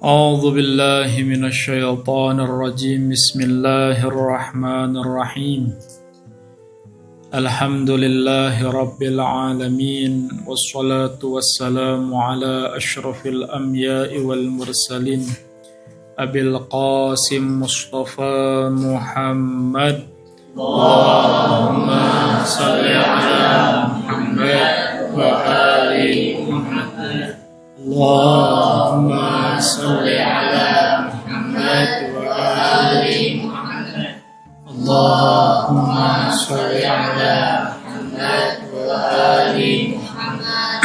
أعوذ بالله من الشيطان الرجيم بسم الله الرحمن الرحيم الحمد لله رب العالمين والصلاة والسلام على أشرف الأنبياء والمرسلين أبي القاسم مصطفى محمد اللهم صل على محمد وآل محمد اللهم صل على محمد وآل محمد اللهم صل على محمد وآل محمد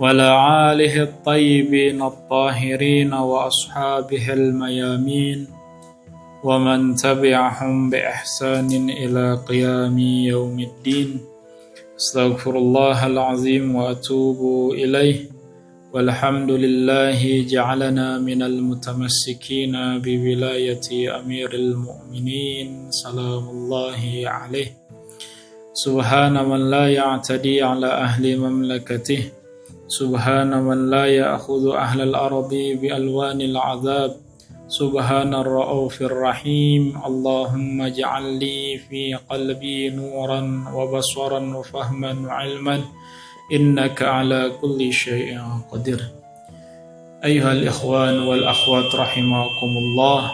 وعلى آله الطيبين الطاهرين وأصحابه الميامين ومن تبعهم بإحسان إلى قيام يوم الدين Astaghfirullahal azim wa atubu ilaih walhamdulillahi ja'alana minal mutamassikina bi wilayati amiril mu'minin salamullahi alaih subhana man la ya'tadi ala ahli mamlakatih subhana man la ya'khudhu ahlal ardi bi alwanil azab Subhana ar-ra'ufir rahim Allahumma ja'al li fi qalbi nuran wa basaran wa fahman wa ilman innaka ala kulli syai'in qadir Ayuhal ikhwan wal akhwat rahimakumullah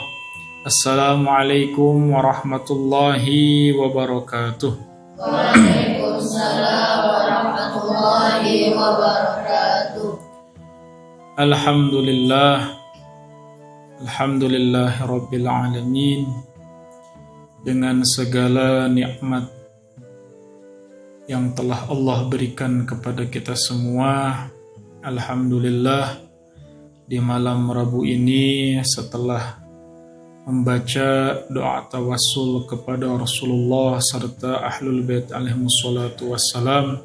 Assalamualaikum warahmatullahi wabarakatuh Waalaikumsalam warahmatullahi wabarakatuh. Alhamdulillahi Rabbil Alamin. Dengan segala nikmat yang telah Allah berikan kepada kita semua, Alhamdulillah, di malam Rabu ini setelah membaca doa tawassul kepada Rasulullah serta Ahlul Bait alaihimussalatu wassalam,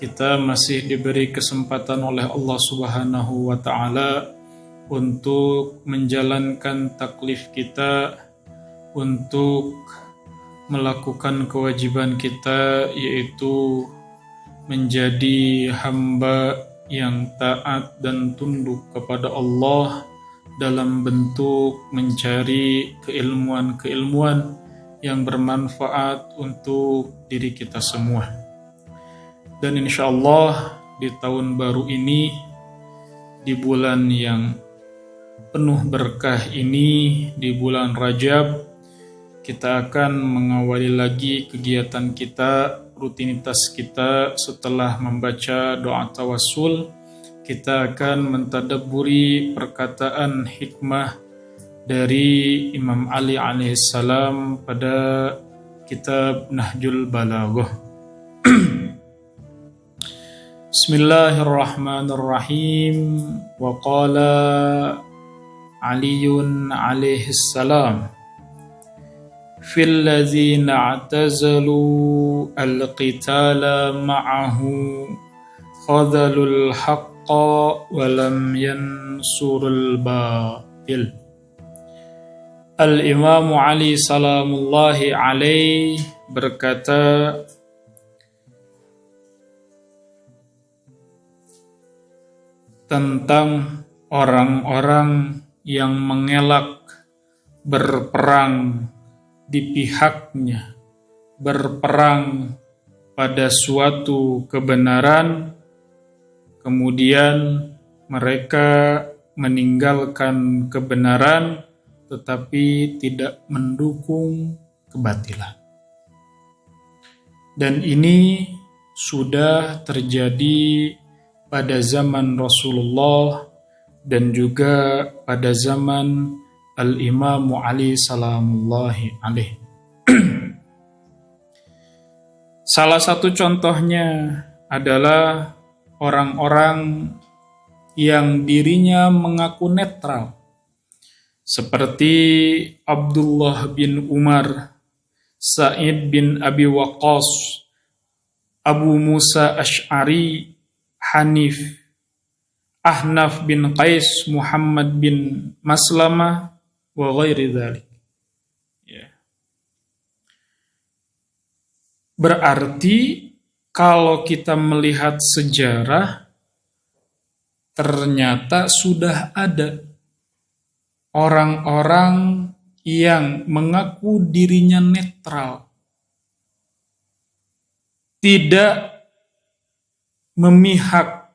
kita masih diberi kesempatan oleh Allah Subhanahu wa Ta'ala untuk menjalankan taklif kita, untuk melakukan kewajiban kita, yaitu menjadi hamba yang taat dan tunduk kepada Allah dalam bentuk mencari keilmuan-keilmuan yang bermanfaat untuk diri kita semua. Dan insya Allah di tahun baru ini, di bulan yang penuh berkah ini, di bulan Rajab, kita akan mengawali lagi kegiatan kita, rutinitas kita setelah membaca doa tawassul. Kita akan mentadabburi perkataan hikmah dari Imam Ali alaihissalam pada kitab Nahjul Balaghah. Bismillahirrahmanirrahim. Wa qala Aliyun alaihissalam fil ladzina i'tazalu al-qitala ma'ahu khadhalul haqqa wa lam yansurul batil. Al-Imam Ali salamullahi alaihi berkata, tentang orang-orang yang mengelak berperang di pihaknya, berperang pada suatu kebenaran, kemudian mereka meninggalkan kebenaran tetapi tidak mendukung kebatilan. Dan ini sudah terjadi pada zaman Rasulullah dan juga pada zaman Al-Imam Ali salamullahi alaihi. Salah satu contohnya adalah orang-orang yang dirinya mengaku netral, seperti Abdullah bin Umar, Sa'id bin Abi Waqqas, Abu Musa Asy'ari, Hanif, Ahnaf bin Qais, Muhammad bin Maslamah, wa ghairi dzalik. Berarti kalau kita melihat sejarah, ternyata sudah ada orang-orang yang mengaku dirinya netral, tidak memihak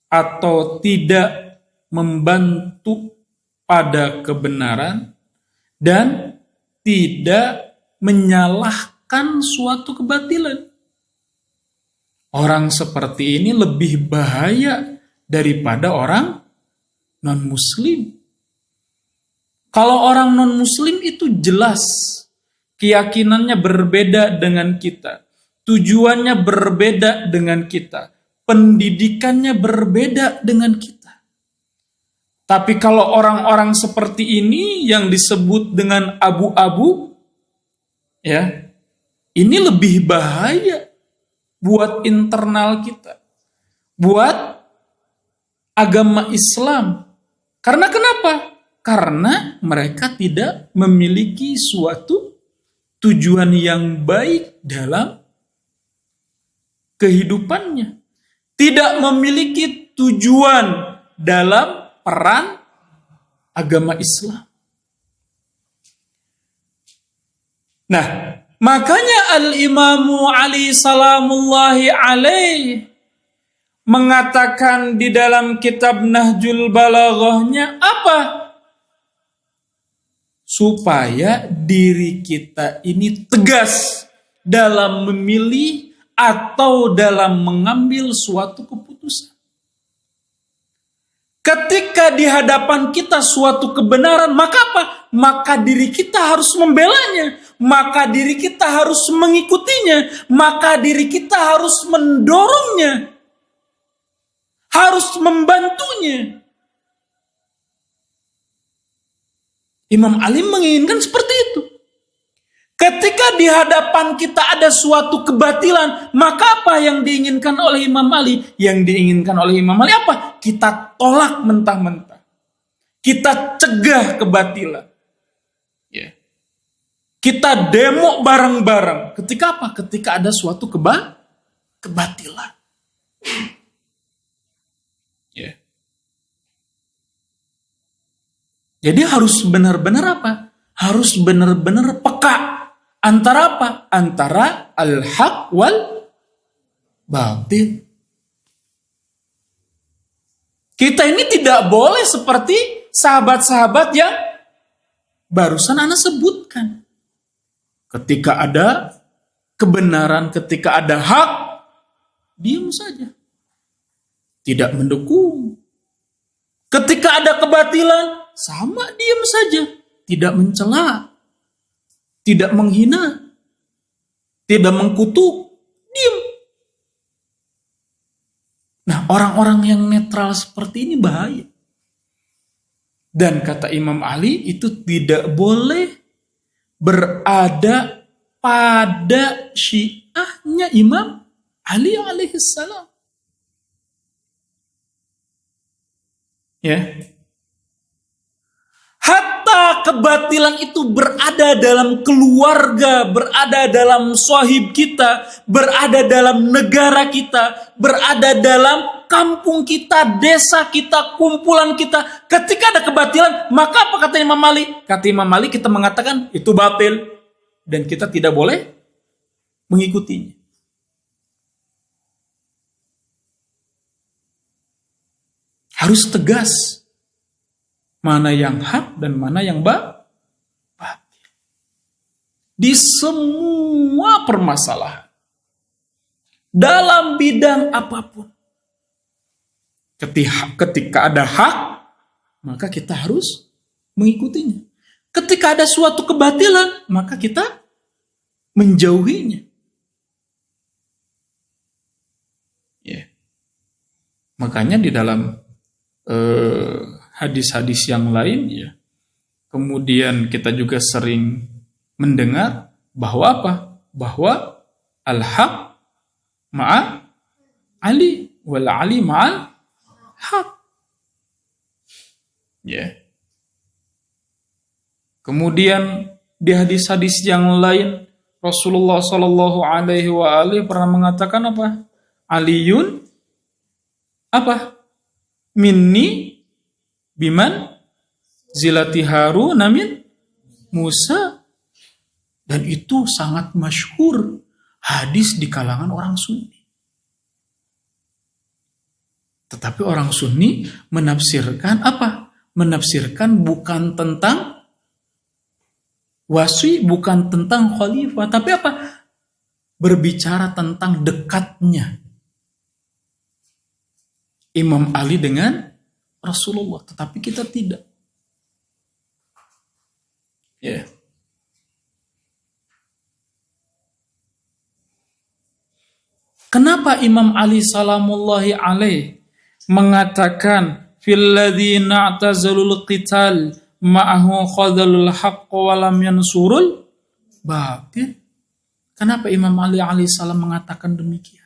atau tidak membantu pada kebenaran dan tidak menyalahkan suatu kebatilan. Orang seperti ini lebih bahaya daripada orang non-muslim. Kalau orang non-muslim itu jelas keyakinannya berbeda dengan kita, tujuannya berbeda dengan kita, pendidikannya berbeda dengan kita. Tapi kalau orang-orang seperti ini yang disebut dengan abu-abu, ya, ini lebih bahaya buat internal kita, buat agama Islam. Karena kenapa? Karena mereka tidak memiliki suatu tujuan yang baik dalam kehidupannya. Tidak memiliki tujuan dalam peran agama Islam. Nah, makanya Al-Imamu Ali salamullahi alaih mengatakan di dalam kitab Nahjul Balaghahnya apa? Supaya diri kita ini tegas dalam memilih atau dalam mengambil suatu keputusan. Ketika di hadapan kita suatu kebenaran, maka apa? Maka diri kita harus membelanya, maka diri kita harus mengikutinya, maka diri kita harus mendorongnya, harus membantunya. Imam Ali menginginkan seperti itu. Ketika di hadapan kita ada suatu kebatilan, maka apa yang diinginkan oleh Imam Ali? Yang diinginkan oleh Imam Ali apa? Kita tolak mentah-mentah. Kita cegah kebatilan. Ya. Kita demo bareng-bareng. Ketika apa? Ketika ada suatu kebatilan. Ya. Jadi harus benar-benar apa? Harus benar-benar peka. Antara apa? Antara al-haq wal batil. Kita ini tidak boleh seperti sahabat-sahabat yang barusan Ana sebutkan. Ketika ada kebenaran, ketika ada hak, diam saja. Tidak mendukung. Ketika ada kebatilan, sama diam saja. Tidak mencela. Tidak menghina, tidak mengkutuk, diam. Nah, orang-orang yang netral seperti ini bahaya. Dan kata Imam Ali, itu tidak boleh berada pada syiahnya Imam Ali alaihissalam. Ya. Hatta kebatilan itu berada dalam keluarga, berada dalam sahib kita, berada dalam negara kita, berada dalam kampung kita, desa kita, kumpulan kita. Ketika ada kebatilan, maka apa kata Imam Ali? Kata Imam Ali kita mengatakan itu batil dan kita tidak boleh mengikutinya. Harus tegas. Mana yang hak dan mana yang batil. Di semua permasalahan. Dalam bidang apapun. Ketika ada hak, maka kita harus mengikutinya. Ketika ada suatu kebatilan, maka kita menjauhinya. Ya. Makanya di dalam hadis-hadis yang lain, ya, kemudian kita juga sering mendengar bahwa apa? Bahwa al-haq ma'a Ali wal Ali ma'al haq. Ya. Kemudian di hadis-hadis yang lain Rasulullah Shallallahu Alaihi Wasallam pernah mengatakan apa? Aliyun apa? minni biman zilati Harun min Musa. Dan itu sangat masyhur hadis di kalangan orang Sunni. Tetapi orang Sunni menafsirkan apa? Menafsirkan bukan tentang wasi, bukan tentang khalifah, tapi apa? Berbicara tentang dekatnya Imam Ali dengan Rasulullah. Tetapi kita tidak. Ya. Kenapa Imam Ali salamullahi alaih mengatakan fil ladzina i'tazalul qital ma'ahu khadalul haqq wa lam yansurul batil? Kenapa Imam Ali alaihissalam mengatakan demikian?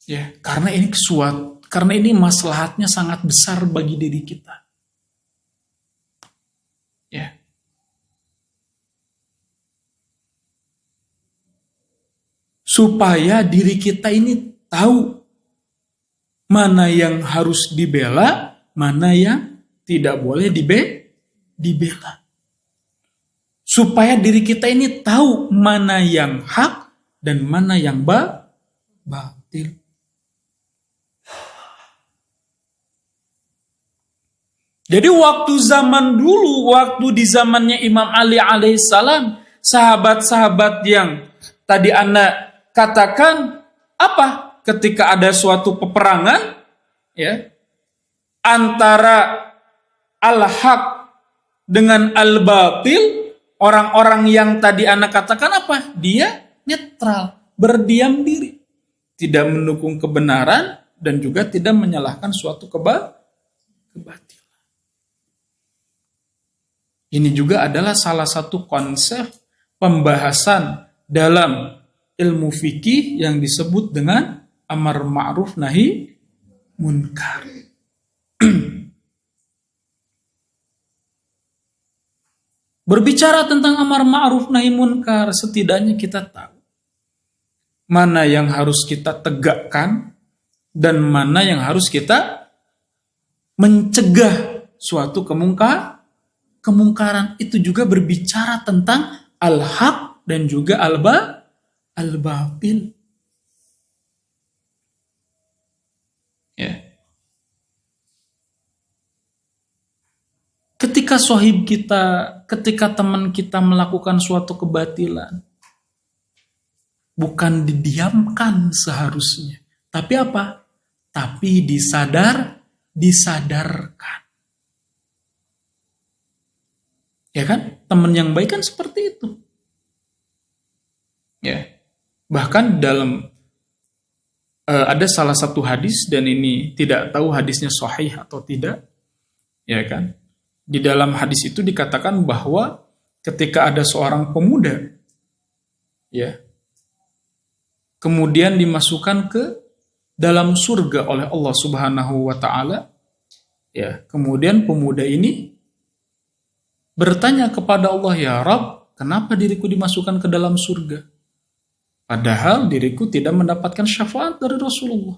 Ya, karena ini maslahatnya sangat besar bagi diri kita. Ya. Supaya diri kita ini tahu mana yang harus dibela, mana yang tidak boleh dibela. Supaya diri kita ini tahu mana yang hak dan mana yang batil. Jadi waktu zaman dulu, waktu di zamannya Imam Ali alaihissalam, sahabat-sahabat yang tadi Anda katakan, apa? Ketika ada suatu peperangan, ya, antara al-haq dengan al-batil, orang-orang yang tadi Anda katakan apa? Dia netral, berdiam diri, tidak mendukung kebenaran dan juga tidak menyalahkan suatu kebatilan. Ini juga adalah salah satu konsep pembahasan dalam ilmu fikih yang disebut dengan amar ma'ruf nahi munkar. Berbicara tentang amar ma'ruf nahi munkar, setidaknya kita tahu mana yang harus kita tegakkan dan mana yang harus kita mencegah suatu kemungkaran. Itu juga berbicara tentang al-haq dan juga al-batil. Ya. Ketika sohib kita, ketika teman kita melakukan suatu kebatilan, bukan didiamkan seharusnya. Tapi apa? Tapi disadarkan. Ya kan? Teman yang baik kan seperti itu. Ya. Bahkan dalam ada salah satu hadis, dan ini tidak tahu hadisnya sahih atau tidak. Ya kan? Di dalam hadis itu dikatakan bahwa ketika ada seorang pemuda, ya, kemudian dimasukkan ke dalam surga oleh Allah Subhanahu wa taala, ya, kemudian pemuda ini bertanya kepada Allah, ya Rabb, kenapa diriku dimasukkan ke dalam surga? Padahal diriku tidak mendapatkan syafaat dari Rasulullah.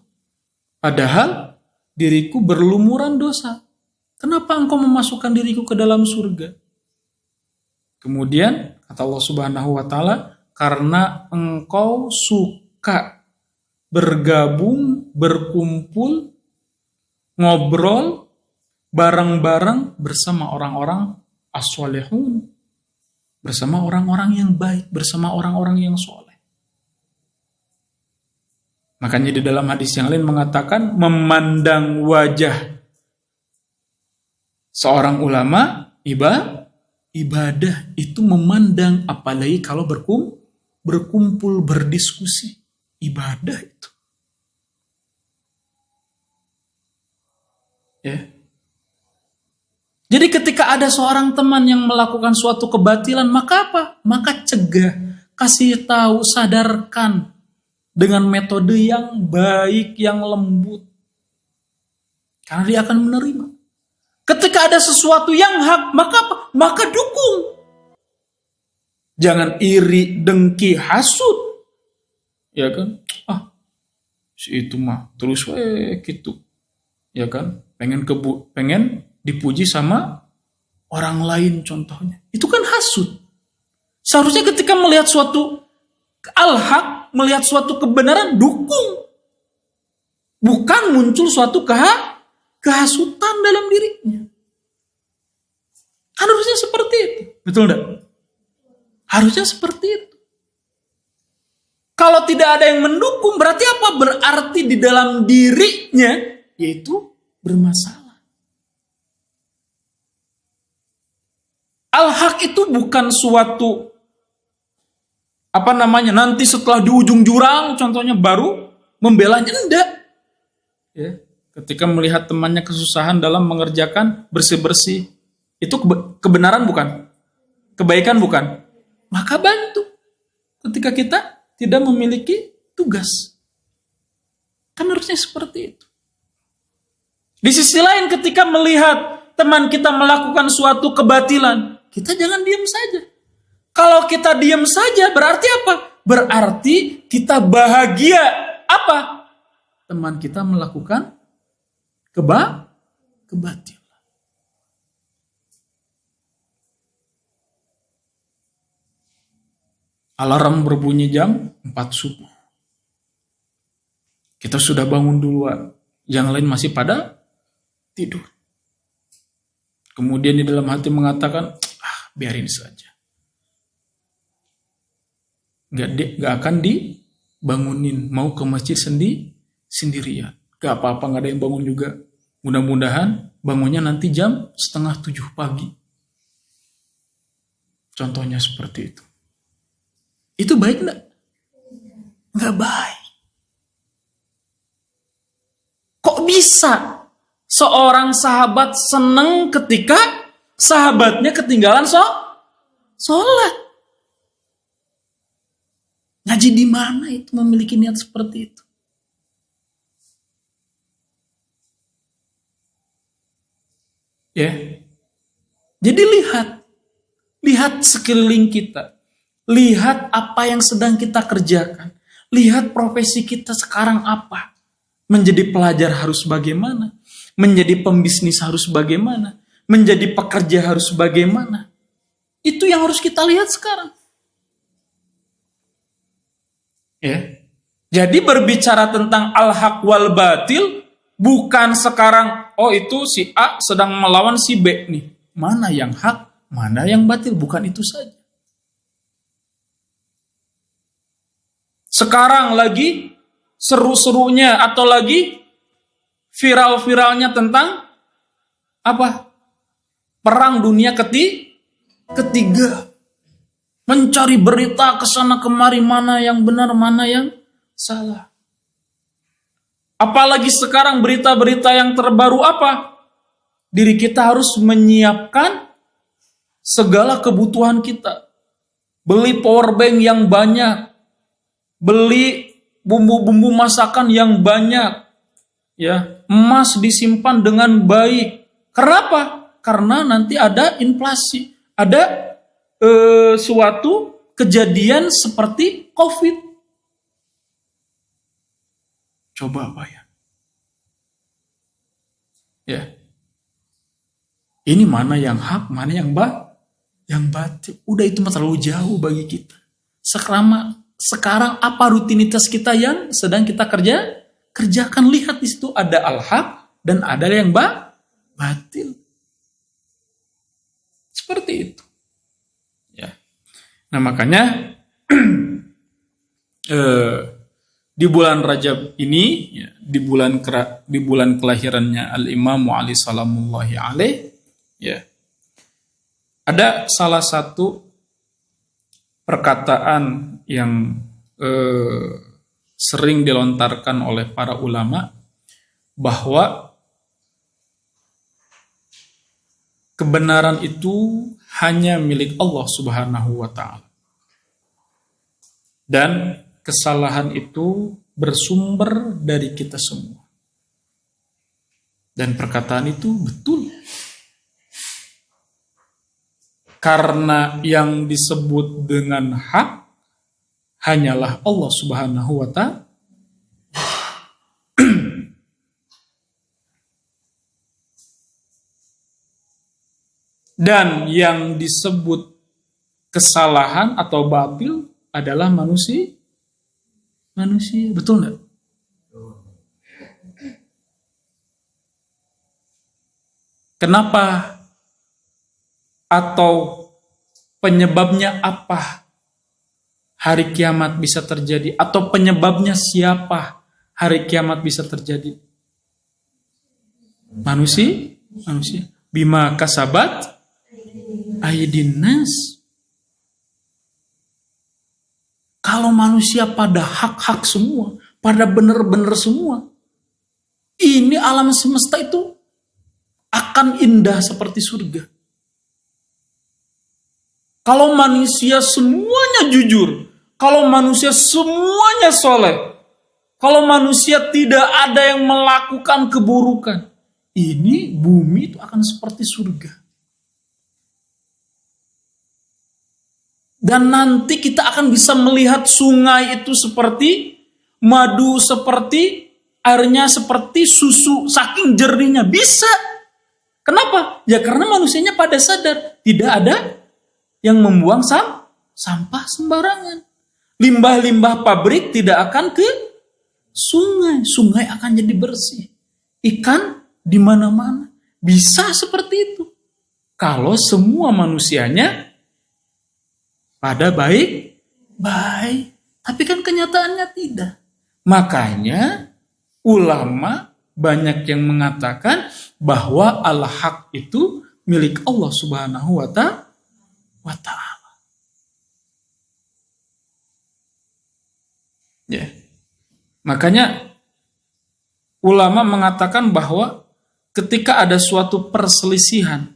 Padahal diriku berlumuran dosa. Kenapa engkau memasukkan diriku ke dalam surga? Kemudian kata Allah Subhanahu wa taala, karena engkau suka bergabung, berkumpul, ngobrol bareng-bareng bersama orang-orang as-solihun, bersama orang-orang yang baik, bersama orang-orang yang soleh. Makanya di dalam hadis yang lain mengatakan, memandang wajah seorang ulama ibadah itu memandang, apalagi kalau berkumpul, berdiskusi, ibadah itu. Ya. Jadi ketika ada seorang teman yang melakukan suatu kebatilan, maka apa? Maka cegah, kasih tahu, sadarkan dengan metode yang baik, yang lembut. Karena dia akan menerima. Ketika ada sesuatu yang hak, maka apa? Maka dukung. Jangan iri, dengki, hasud. Ya kan? Si itu mah terus gitu. Ya kan? Pengen dipuji sama orang lain contohnya. Itu kan hasud. Seharusnya ketika melihat suatu al-haq, melihat suatu kebenaran, dukung. Bukan muncul suatu kehasutan dalam dirinya. Harusnya seperti itu. Betul enggak? Harusnya seperti itu. Kalau tidak ada yang mendukung, berarti apa? Berarti di dalam dirinya, yaitu bermasalah. Al-haq itu bukan suatu, nanti setelah di ujung jurang, contohnya baru membelanya. Enggak. Ya. Ketika melihat temannya kesusahan dalam mengerjakan bersih-bersih, itu kebenaran bukan? Kebaikan bukan? Maka bantu. Ketika kita tidak memiliki tugas. Kan harusnya seperti itu. Di sisi lain ketika melihat teman kita melakukan suatu kebatilan, kita jangan diam saja. Kalau kita diam saja berarti apa? Berarti kita bahagia. Apa? Teman kita melakukan kebatilan. Alarm berbunyi jam 4 subuh. Kita sudah bangun duluan. Yang lain masih pada tidur. Kemudian di dalam hati mengatakan, biarin saja. Gak akan dibangunin. Mau ke masjid sendirian. Gak apa-apa, gak ada yang bangun juga. Mudah-mudahan bangunnya nanti jam 6:30 pagi. Contohnya seperti itu. Itu baik enggak? Enggak baik. Kok bisa seorang sahabat seneng ketika sahabatnya ketinggalan sholat? Ngaji di mana itu memiliki niat seperti itu? Ya. Jadi lihat sekeliling kita. Lihat apa yang sedang kita kerjakan. Lihat profesi kita sekarang apa. Menjadi pelajar harus bagaimana. Menjadi pembisnis harus bagaimana. Menjadi pekerja harus bagaimana. Itu yang harus kita lihat sekarang. Ya. Jadi berbicara tentang al-haq wal batil. Bukan sekarang, itu si A sedang melawan si B nih. Mana yang hak, mana yang batil. Bukan itu saja. Sekarang lagi seru-serunya atau lagi viral-viralnya tentang apa? Perang dunia ketiga. Mencari berita kesana kemari, mana yang benar, mana yang salah. Apalagi sekarang berita-berita yang terbaru apa? Diri kita harus menyiapkan segala kebutuhan kita. Beli power bank yang banyak. Beli bumbu-bumbu masakan yang banyak. Ya, emas disimpan dengan baik. Kenapa? Karena nanti ada inflasi. Ada suatu kejadian seperti COVID. Coba bayang. Ya. Ini mana yang hak, mana yang batil. Udah itu terlalu jauh bagi kita. Sekarang apa rutinitas kita yang sedang kita kerjakan? Lihat di situ ada al-haq dan ada yang batil. Seperti itu. Ya. Nah makanya di bulan Rajab ini, ya, di bulan kelahirannya Al-Imam Ali salamullahi alaih, ya, ada salah satu perkataan yang sering dilontarkan oleh para ulama bahwa kebenaran itu hanya milik Allah Subhanahu wa ta'ala. Dan kesalahan itu bersumber dari kita semua. Dan perkataan itu betul. Karena yang disebut dengan hak hanyalah Allah Subhanahu wa ta'ala. Dan yang disebut kesalahan atau batil adalah manusia. Betul nggak? Kenapa? Atau penyebabnya apa hari kiamat bisa terjadi? Atau penyebabnya siapa hari kiamat bisa terjadi? Manusia. Bima kasabat aydin nas. Kalau manusia pada hak-hak semua, pada benar-benar semua, ini alam semesta itu akan indah seperti surga. Kalau manusia semuanya jujur, kalau manusia semuanya soleh, kalau manusia tidak ada yang melakukan keburukan, ini bumi itu akan seperti surga. Dan nanti kita akan bisa melihat sungai itu seperti madu, seperti airnya seperti susu, saking jernihnya. Bisa. Kenapa? Ya karena manusianya pada sadar tidak ada yang membuang sampah sembarangan. Limbah-limbah pabrik tidak akan ke sungai. Sungai akan jadi bersih. Ikan di mana-mana. Bisa seperti itu. Kalau semua manusianya pada baik. Tapi kan kenyataannya tidak. Makanya ulama banyak yang mengatakan bahwa al-haq itu milik Allah Subhanahu wa ta'ala. Ya. Makanya ulama mengatakan bahwa ketika ada suatu perselisihan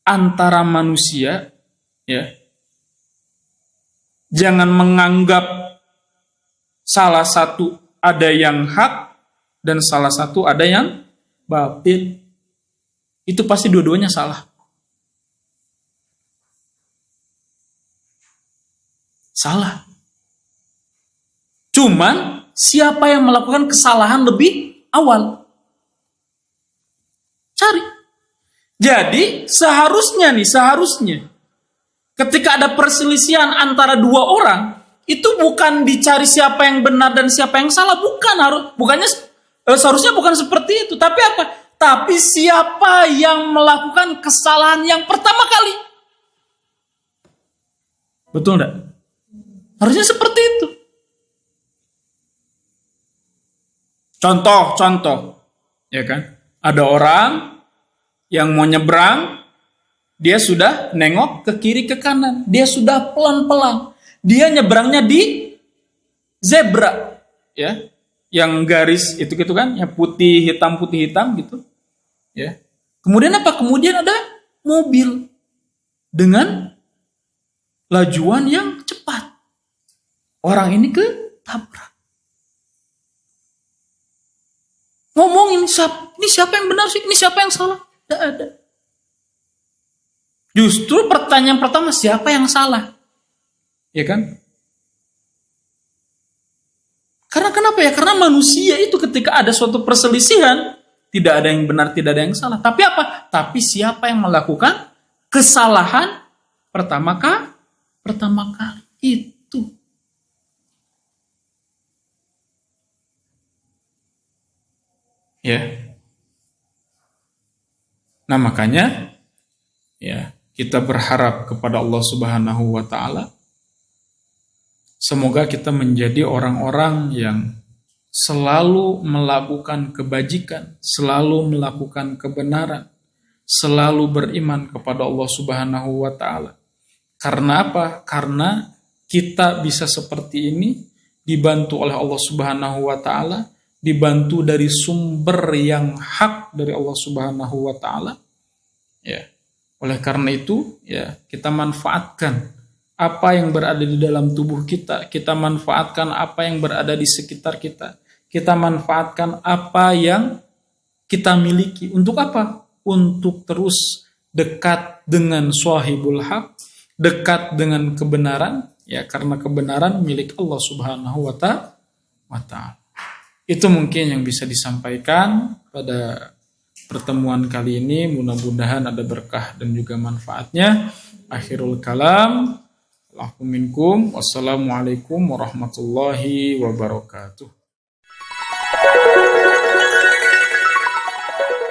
antara manusia, ya, jangan menganggap salah satu ada yang hak dan salah satu ada yang batil. Itu pasti dua-duanya salah. Salah. Cuman siapa yang melakukan kesalahan lebih awal? Cari. Jadi seharusnya ketika ada perselisihan antara dua orang, itu bukan dicari siapa yang benar dan siapa yang salah, seharusnya bukan seperti itu. Tapi apa? Tapi siapa yang melakukan kesalahan yang pertama kali? Betul enggak? Harusnya seperti itu. Contoh, ya kan? Ada orang yang mau nyebrang, dia sudah nengok ke kiri ke kanan, dia sudah pelan-pelan. Dia nyebrangnya di zebra, ya, yang garis itu gitu kan, yang putih hitam gitu, ya. Kemudian apa? Kemudian ada mobil dengan lajuan yang cepat. Orang ini ketabrak. Ngomong ini siapa yang benar sih? Ini siapa yang salah? Tidak ada. Justru pertanyaan pertama, siapa yang salah? Ya kan? Karena kenapa ya? Karena manusia itu ketika ada suatu perselisihan, tidak ada yang benar, tidak ada yang salah. Tapi apa? Tapi siapa yang melakukan kesalahan pertama kali itu. Ya. Nah, makanya ya, kita berharap kepada Allah Subhanahu wa ta'ala, semoga kita menjadi orang-orang yang selalu melakukan kebajikan, selalu melakukan kebenaran, selalu beriman kepada Allah Subhanahu wa ta'ala. Karena apa? Karena kita bisa seperti ini dibantu oleh Allah Subhanahu wa ta'ala, dibantu dari sumber yang hak dari Allah Subhanahu wa ta'ala. Ya. Oleh karena itu, ya, kita manfaatkan apa yang berada di dalam tubuh kita, kita manfaatkan apa yang berada di sekitar kita, kita manfaatkan apa yang kita miliki. Untuk apa? Untuk terus dekat dengan Shahibul Haq, dekat dengan kebenaran, ya, karena kebenaran milik Allah Subhanahu wa ta'ala. Itu mungkin yang bisa disampaikan pada pertemuan kali ini. Mudah-mudahan ada berkah dan juga manfaatnya. Akhirul kalam. Lakum minkum. Wassalamualaikum warahmatullahi wabarakatuh.